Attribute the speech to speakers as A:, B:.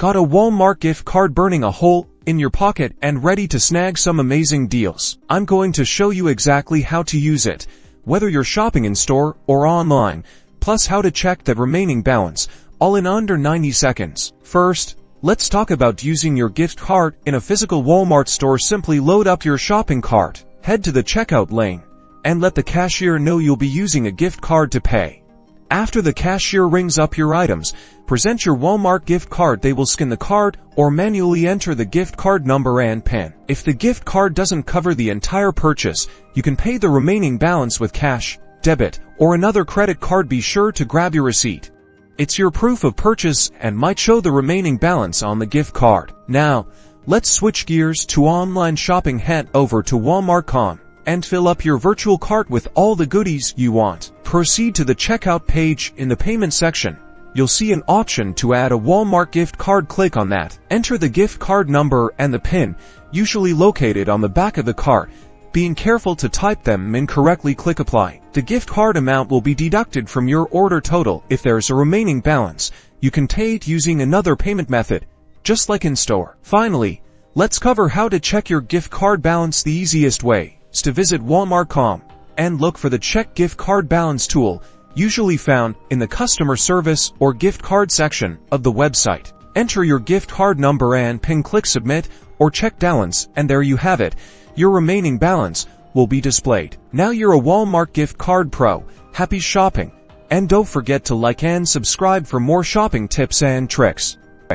A: Got a Walmart gift card burning a hole in your pocket and ready to snag some amazing deals? I'm going to show you exactly how to use it, whether you're shopping in store or online, plus how to check the remaining balance, all in under 90 seconds. First, let's talk about using your gift card in a physical Walmart store. Simply load up your shopping cart, head to the checkout lane, and let the cashier know you'll be using a gift card to pay. After the cashier rings up your items, present your Walmart gift card. They will scan the card or manually enter the gift card number and PIN. If the gift card doesn't cover the entire purchase, you can pay the remaining balance with cash, debit, or another credit card. Be sure to grab your receipt. It's your proof of purchase and might show the remaining balance on the gift card. Now, let's switch gears to online shopping. Head over to Walmart.com and fill up your virtual cart with all the goodies you want. Proceed to the checkout page. In the payment section, you'll see an option to add a Walmart gift card. Click on that. Enter the gift card number and the PIN, usually located on the back of the cart. Being careful to type them incorrectly, click apply. The gift card amount will be deducted from your order total. If there's a remaining balance, you can pay it using another payment method, just like in store. Finally, let's cover how to check your gift card balance. The easiest way is to visit Walmart.com and look for the Check Gift Card Balance tool, usually found in the customer service or gift card section of the website. Enter your gift card number and PIN, click submit or check balance, and there you have it. Your remaining balance will be displayed. Now you're a Walmart gift card pro. Happy shopping, and don't forget to like and subscribe for more shopping tips and tricks.